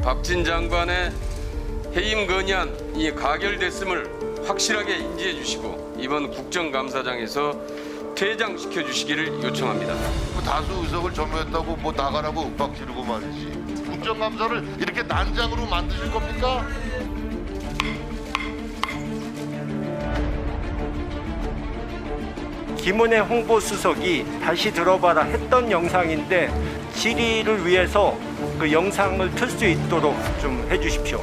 박진 장관의 해임 건의안이 가결됐음을 확실하게 인지해 주시고 이번 국정감사장에서 퇴장시켜 주시기를 요청합니다. 다수 의석을 점유했다고 뭐 나가라고 윽박 지르고 말이지. 국정감사를 이렇게 난장으로 만드실 겁니까? 김은혜 홍보수석이 다시 들어봐라 했던 영상인데 질의를 위해서 그 영상을 틀 수 있도록 좀 해주십시오.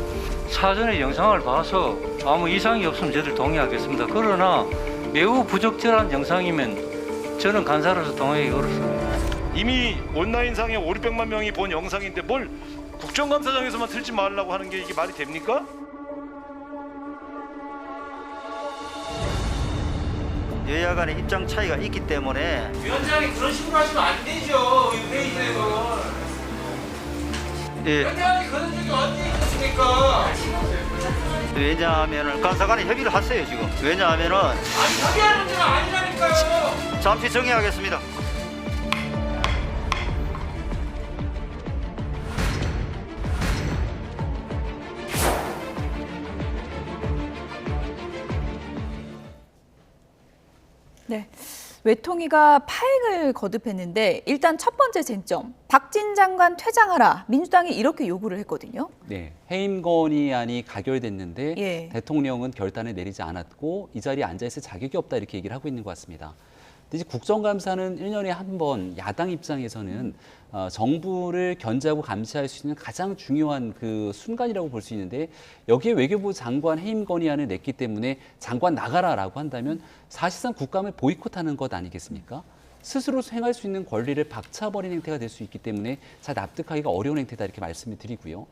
사전에 영상을 봐서 아무 이상이 없으면 저들 동의하겠습니다. 그러나 매우 부적절한 영상이면 저는 간사로서 동의하기 어렵습니다. 이미 온라인상에 5, 600만 명이 본 영상인데 뭘 국정감사장에서만 틀지 말라고 하는 게 이게 말이 됩니까? 여야 간의 입장 차이가 있기 때문에 위원장이 그런 식으로 하시면 안 되죠. 회의에서. 위원장이 그런 적이 언제 있었습니까? 왜냐하면 간사간에 협의를 하세요 지금. 왜냐하면은 아니 협의할 문제가 아니라니까요. 잠시 정리하겠습니다. 네, 외통위가 파행을 거듭했는데 일단 첫 번째 쟁점, 박진 장관 퇴장하라. 민주당이 이렇게 요구를 했거든요. 네, 해임 건의안이 가결됐는데 예. 대통령은 결단을 내리지 않았고 이 자리에 앉아 있을 자격이 없다 이렇게 얘기를 하고 있는 것 같습니다. 근데 이제 국정감사는 1년에 한 번 야당 입장에서는 정부를 견제하고 감시할 수 있는 가장 중요한 그 순간이라고 볼 수 있는데 여기에 외교부 장관 해임 건의안을 냈기 때문에 장관 나가라라고 한다면 사실상 국감을 보이콧하는 것 아니겠습니까? 스스로 수행할 수 있는 권리를 박차버린 행태가 될 수 있기 때문에 잘 납득하기가 어려운 행태다 이렇게 말씀을 드리고요.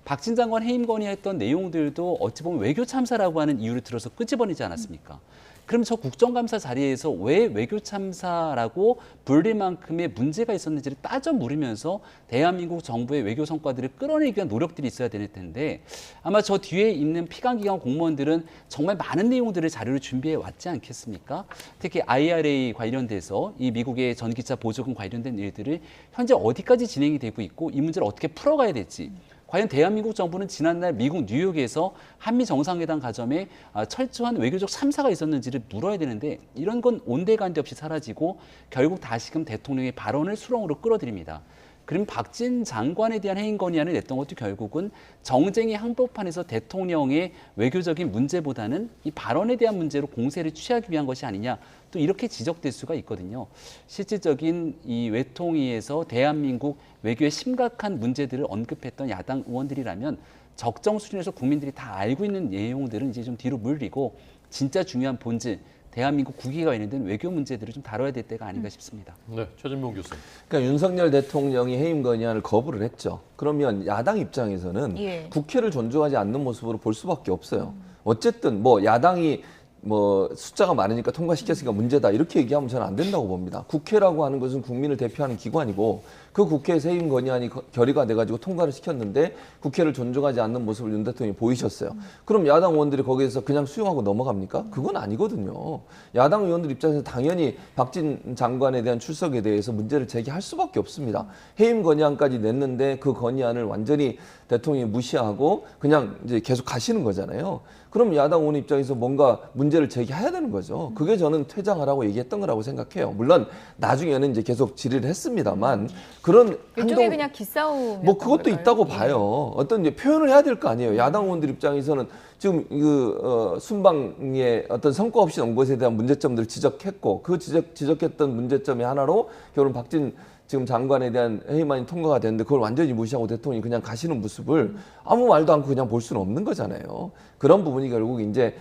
박진 장관 해임 건의했던 내용들도 어찌 보면 외교 참사라고 하는 이유를 들어서 끄집어내지 않았습니까? 그럼 저 국정감사 자리에서 왜 외교 참사라고 불릴 만큼의 문제가 있었는지를 따져 물으면서 대한민국 정부의 외교 성과들을 끌어내기 위한 노력들이 있어야 될 텐데 아마 저 뒤에 있는 피감기관 공무원들은 정말 많은 내용들을 자료를 준비해 왔지 않겠습니까? 특히 IRA 관련돼서 이 미국의 전기차 보조금 관련된 일들을 현재 어디까지 진행이 되고 있고 이 문제를 어떻게 풀어가야 될지 과연 대한민국 정부는 지난날 미국 뉴욕에서 한미 정상회담 과정에 철저한 외교적 참사가 있었는지를 물어야 되는데 이런 건 온데간데 없이 사라지고 결국 다시금 대통령의 발언을 수렁으로 끌어들입니다. 그럼 박진 장관에 대한 해임 건의안을 냈던 것도 결국은 정쟁의 항복판에서 대통령의 외교적인 문제보다는 이 발언에 대한 문제로 공세를 취하기 위한 것이 아니냐 또 이렇게 지적될 수가 있거든요. 실질적인 이 외통위에서 대한민국 외교의 심각한 문제들을 언급했던 야당 의원들이라면 적정 수준에서 국민들이 다 알고 있는 내용들은 이제 좀 뒤로 물리고 진짜 중요한 본질 대한민국 국익과 관련된 외교 문제들을 좀 다뤄야 될 때가 아닌가 싶습니다. 네, 최진봉 교수님. 그러니까 윤석열 대통령이 해임 건의안을 거부를 했죠. 그러면 야당 입장에서는 예. 국회를 존중하지 않는 모습으로 볼 수밖에 없어요. 어쨌든 뭐 야당이 뭐 숫자가 많으니까 통과시켰으니까 문제다 이렇게 얘기하면 저는 안 된다고 봅니다. 국회라고 하는 것은 국민을 대표하는 기관이고 그 국회에서 해임 건의안이 결의가 돼가지고 통과를 시켰는데 국회를 존중하지 않는 모습을 윤 대통령이 보이셨어요. 그럼 야당 의원들이 거기에서 그냥 수용하고 넘어갑니까? 그건 아니거든요. 야당 의원들 입장에서 당연히 박진 장관에 대한 출석에 대해서 문제를 제기할 수밖에 없습니다. 해임 건의안까지 냈는데 그 건의안을 완전히 대통령이 무시하고 그냥 이제 계속 가시는 거잖아요. 그럼 야당 의원 입장에서 뭔가 문제를 제기해야 되는 거죠. 그게 저는 퇴장하라고 얘기했던 거라고 생각해요. 물론 나중에는 이제 계속 질의를 했습니다만 그런 일종의 그냥 기싸움. 뭐 그것도 있다고 봐요. 어떤 이제 표현을 해야 될 거 아니에요. 야당 의원들 입장에서는 지금 순방의 어떤 성과 없이 온 것에 대한 문제점들을 지적했고 그 지적했던 문제점이 하나로 결국 박진 지금 장관에 대한 해임안이 통과가 됐는데 그걸 완전히 무시하고 대통령이 그냥 가시는 모습을 아무 말도 않고 그냥 볼 수는 없는 거잖아요. 그런 부분이 결국 이제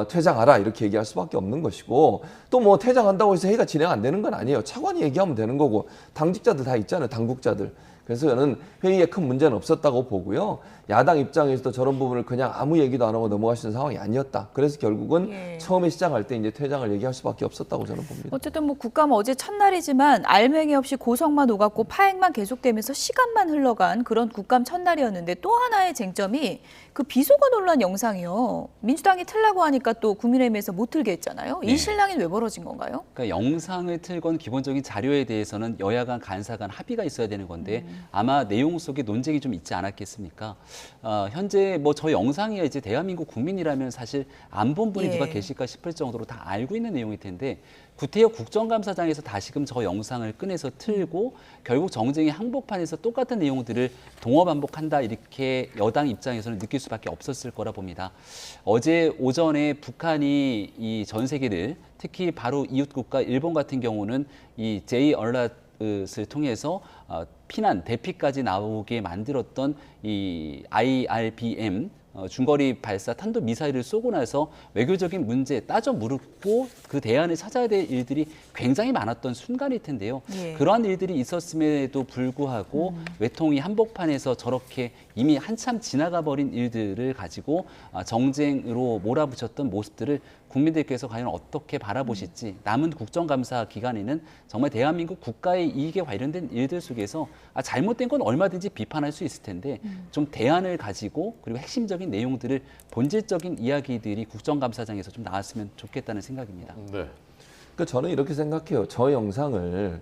퇴장하라 이렇게 얘기할 수밖에 없는 것이고 또 뭐 퇴장한다고 해서 회의가 진행 안 되는 건 아니에요. 차관이 얘기하면 되는 거고 당직자들 다 있잖아요. 당국자들. 그래서 저는 회의에 큰 문제는 없었다고 보고요. 야당 입장에서도 저런 부분을 그냥 아무 얘기도 안 하고 넘어가시는 상황이 아니었다. 그래서 결국은 처음에 시작할 때 이제 퇴장을 얘기할 수밖에 없었다고 저는 봅니다. 어쨌든 뭐 국감 어제 첫날이지만 알맹이 없이 고성만 오갔고 파행만 계속되면서 시간만 흘러간 그런 국감 첫날이었는데 또 하나의 쟁점이 그 비속어 논란 영상이요. 민주당이 틀라고 하니까 또 국민의힘에서 못 틀게 했잖아요. 이 네. 실랑이 왜 벌어진 건가요? 그러니까 영상을 틀건 기본적인 자료에 대해서는 여야 간 간사 간 합의가 있어야 되는 건데 아마 내용 속에 논쟁이 좀 있지 않았겠습니까? 현재 뭐 저 영상이 이제 대한민국 국민이라면 사실 안 본 분이 예. 누가 계실까 싶을 정도로 다 알고 있는 내용일 텐데 구태여 국정감사장에서 다시금 저 영상을 꺼내서 틀고 결국 정쟁의 항복판에서 똑같은 내용들을 동어 반복한다 이렇게 여당 입장에서는 느낄 수밖에 없었을 거라 봅니다. 어제 오전에 북한이 이 전 세계를 특히 바로 이웃 국가 일본 같은 경우는 이 J 얼럿을 통해서 피난 대피까지 나오게 만들었던 이 IRBM 중거리 발사 탄도 미사일을 쏘고 나서 외교적인 문제 따져 물었고 그 대안을 찾아야 될 일들이 굉장히 많았던 순간일 텐데요. 예. 그러한 일들이 있었음에도 불구하고 외통이 한복판에서 저렇게 이미 한참 지나가 버린 일들을 가지고 정쟁으로 몰아붙였던 모습들을 국민들께서 과연 어떻게 바라보실지 남은 국정감사 기간에는 정말 대한민국 국가의 이익에 관련된 일들 속에서 잘못된 건 얼마든지 비판할 수 있을 텐데 좀 대안을 가지고 그리고 핵심적인 내용들을 본질적인 이야기들이 국정감사장에서 좀 나왔으면 좋겠다는 생각입니다. 네. 그러니까 저는 이렇게 생각해요. 저 영상을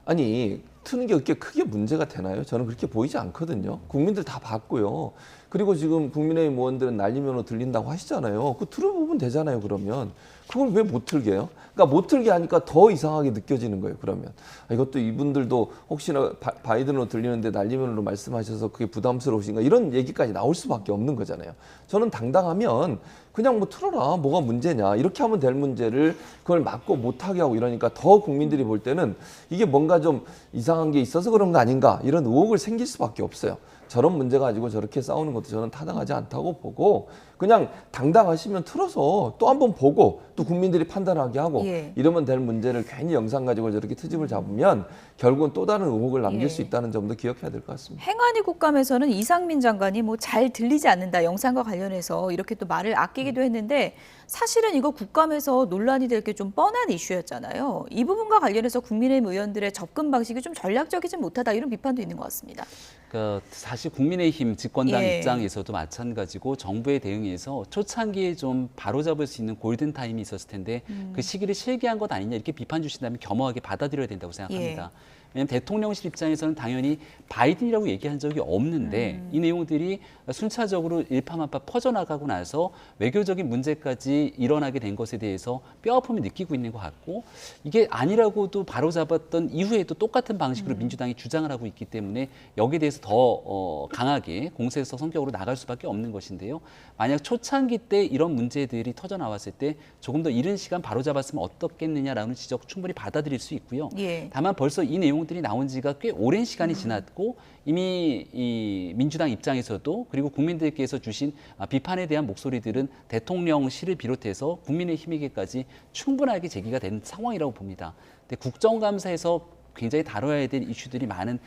아니 트는 게 그렇게 크게 문제가 되나요? 저는 그렇게 보이지 않거든요. 국민들 다 봤고요. 그리고 지금 국민의힘 의원들은 날리면으로 들린다고 하시잖아요. 그거 들어보면 되잖아요. 그러면 그걸 왜 못 틀게 해요? 그러니까 못 틀게 하니까 더 이상하게 느껴지는 거예요. 그러면 이것도 이분들도 혹시나 바이든으로 들리는데 날리면으로 말씀하셔서 그게 부담스러우신가 이런 얘기까지 나올 수밖에 없는 거잖아요. 저는 당당하면 그냥 뭐 틀어라 뭐가 문제냐 이렇게 하면 될 문제를 그걸 막고 못하게 하고 이러니까 더 국민들이 볼 때는 이게 뭔가 좀 이상한 게 있어서 그런 거 아닌가 이런 의혹을 생길 수밖에 없어요. 저런 문제 가지고 저렇게 싸우는 것도 저는 타당하지 않다고 보고 그냥 당당하시면 틀어서 또 한번 보고 또 국민들이 판단하게 하고 예. 이러면 될 문제를 괜히 영상 가지고 저렇게 트집을 잡으면 결국은 또 다른 의혹을 남길 예. 수 있다는 점도 기억해야 될 것 같습니다. 행안위 국감에서는 이상민 장관이 뭐 잘 들리지 않는다 영상과 관련해서 이렇게 또 말을 아끼기도 했는데 사실은 이거 국감에서 논란이 될 게 좀 뻔한 이슈였잖아요. 이 부분과 관련해서 국민의힘 의원들의 접근 방식이 좀 전략적이지 못하다 이런 비판도 있는 것 같습니다. 그러니까 사실 국민의힘 집권당 예. 입장에서도 마찬가지고 정부의 대응에서 초창기에 좀 바로잡을 수 있는 골든 타임이 있었을 텐데 그 시기를 실기한 것 아니냐 이렇게 비판 주신다면 겸허하게 받아들여야 된다고 생각합니다. 왜냐하면 대통령실 입장에서는 당연히 바이든이라고 얘기한 적이 없는데 이 내용들이 순차적으로 일파만파 퍼져나가고 나서 외교적인 문제까지 일어나게 된 것에 대해서 뼈아픔을 느끼고 있는 것 같고 이게 아니라고도 바로잡았던 이후에도 똑같은 방식으로 민주당이 주장을 하고 있기 때문에 여기에 대해서 더 강하게 공세적 성격으로 나갈 수밖에 없는 것인데요. 만약 초창기 때 이런 문제들이 터져나왔을 때 조금 더 이른 시간 바로잡았으면 어떻겠느냐라는 지적 충분히 받아들일 수 있고요. 예. 다만 벌써 이 내용들이 나온 지가 꽤 오랜 시간이 지났고 이미 이 민주당 입장에서도 그리고 국민들께서 주신 비판에 대한 목소리들은 대통령실을 비롯해서 국민의힘에게까지 충분하게 제기가 된 상황이라고 봅니다. 근데 국정감사에서 굉장히 다뤄야 될 이슈들이 많은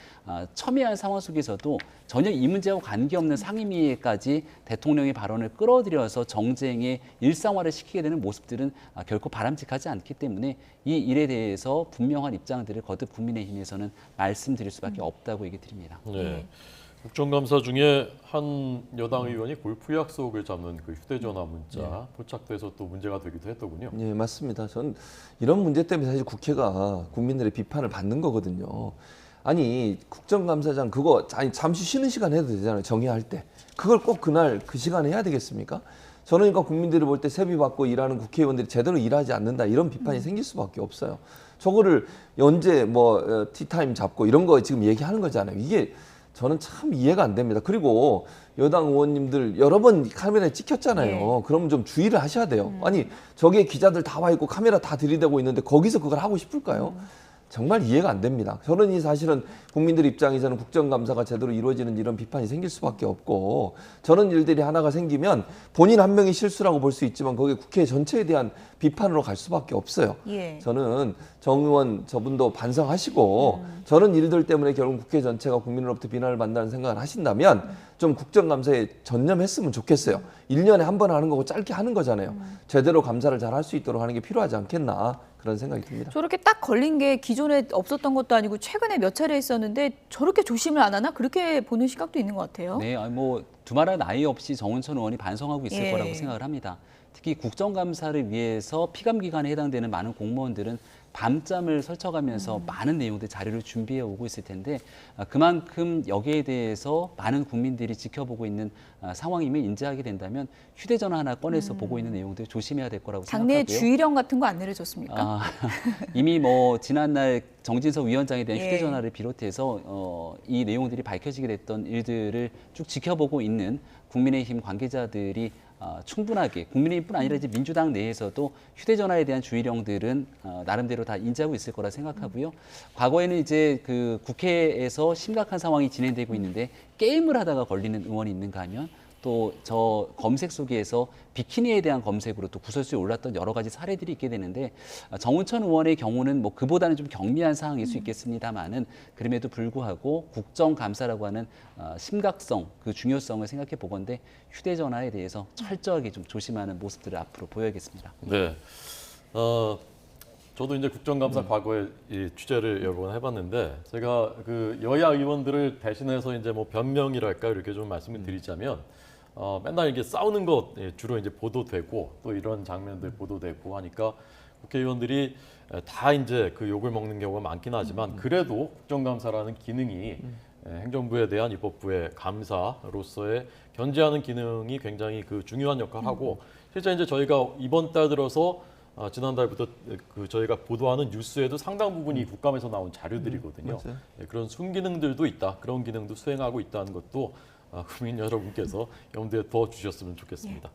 첨예한 상황 속에서도 전혀 이 문제와 관계없는 상임위에까지 대통령의 발언을 끌어들여서 정쟁의 일상화를 시키게 되는 모습들은 결코 바람직하지 않기 때문에 이 일에 대해서 분명한 입장들을 거듭 국민의힘에서는 말씀드릴 수밖에 없다고 얘기 드립니다. 네. 국정감사 중에 한 여당 의원이 골프 약속을 잡는 그 휴대전화 문자 포착돼서 또 문제가 되기도 했더군요. 네, 맞습니다. 전 이런 문제 때문에 사실 국회가 국민들의 비판을 받는 거거든요. 아니 국정감사장 그거 잠시 쉬는 시간 해도 되잖아요. 정의할 때. 그걸 꼭 그날 그 시간에 해야 되겠습니까? 저는 그러니까 국민들이 볼 때 세비 받고 일하는 국회의원들이 제대로 일하지 않는다 이런 비판이 생길 수밖에 없어요. 저거를 언제 뭐 티타임 잡고 이런 거 지금 얘기하는 거잖아요. 이게 저는 참 이해가 안 됩니다. 그리고 여당 의원님들 여러 번 카메라에 찍혔잖아요. 그러면 좀 주의를 하셔야 돼요. 아니 저기에 기자들 다 와 있고 카메라 다 들이대고 있는데 거기서 그걸 하고 싶을까요? 정말 이해가 안 됩니다. 저는 이 사실은 국민들 입장에서는 국정감사가 제대로 이루어지는 이런 비판이 생길 수밖에 없고 저런 일들이 하나가 생기면 본인 한 명의 실수라고 볼 수 있지만 거기에 국회 전체에 대한 비판으로 갈 수밖에 없어요. 예. 저는 정 의원 저분도 반성하시고 저런 일들 때문에 결국 국회 전체가 국민으로부터 비난을 받는다는 생각을 하신다면 좀 국정감사에 전념했으면 좋겠어요. 1년에 한 번 하는 거고 짧게 하는 거잖아요. 제대로 감사를 잘 할 수 있도록 하는 게 필요하지 않겠나 그런 생각이 듭니다. 저렇게 딱 걸린 게 기존에 없었던 것도 아니고 최근에 몇 차례 있었는데 저렇게 조심을 안 하나? 그렇게 보는 시각도 있는 것 같아요. 네, 뭐 두말할 나위 없이 정운천 의원이 반성하고 있을 예. 거라고 생각을 합니다. 특히 국정감사를 위해서 피감기관에 해당되는 많은 공무원들은 밤잠을 설쳐가면서 많은 내용들 자료를 준비해 오고 있을 텐데 그만큼 여기에 대해서 많은 국민들이 지켜보고 있는 상황임을 인지하게 된다면 휴대전화 하나 꺼내서 보고 있는 내용들 조심해야 될 거라고 당내 생각하고요. 주의령 같은 거 안 내려줬습니까? 이미 뭐 지난날 정진석 위원장에 대한 예. 휴대전화를 비롯해서 이 내용들이 밝혀지게 됐던 일들을 쭉 지켜보고 있는 국민의힘 관계자들이 충분하게 국민의힘뿐 아니라 이제 민주당 내에서도 휴대전화에 대한 주의령들은 나름대로 다 인지하고 있을 거라 생각하고요. 과거에는 이제 그 국회에서 심각한 상황이 진행되고 있는데 게임을 하다가 걸리는 의원이 있는가 하면 또 저 검색 속에서 비키니에 대한 검색으로 또 구설수에 올랐던 여러 가지 사례들이 있게 되는데 정운천 의원의 경우는 뭐 그보다는 좀 경미한 상황일 수 있겠습니다만은 그럼에도 불구하고 국정감사라고 하는 심각성, 그 중요성을 생각해 보건대 휴대전화에 대해서 철저하게 좀 조심하는 모습들을 앞으로 보여야겠습니다. 네. 저도 이제 국정감사 과거에 이 취재를 여러 번 해봤는데 제가 그 여야 의원들을 대신해서 이제 뭐 변명이랄까 이렇게 좀 말씀을 드리자면 맨날 이게 싸우는 것 주로 이제 보도되고 또 이런 장면들 보도되고 하니까 국회의원들이 다 이제 그 욕을 먹는 경우가 많긴 하지만 그래도 국정감사라는 기능이 행정부에 대한 입법부의 감사로서의 견제하는 기능이 굉장히 그 중요한 역할을 하고 실제 이제 저희가 이번 달 들어서 지난달부터 그 저희가 보도하는 뉴스에도 상당 부분이 국감에서 나온 자료들이거든요. 그런 순기능들도 있다. 그런 기능도 수행하고 있다는 것도 국민 여러분께서 염두에 둬 주셨으면 좋겠습니다.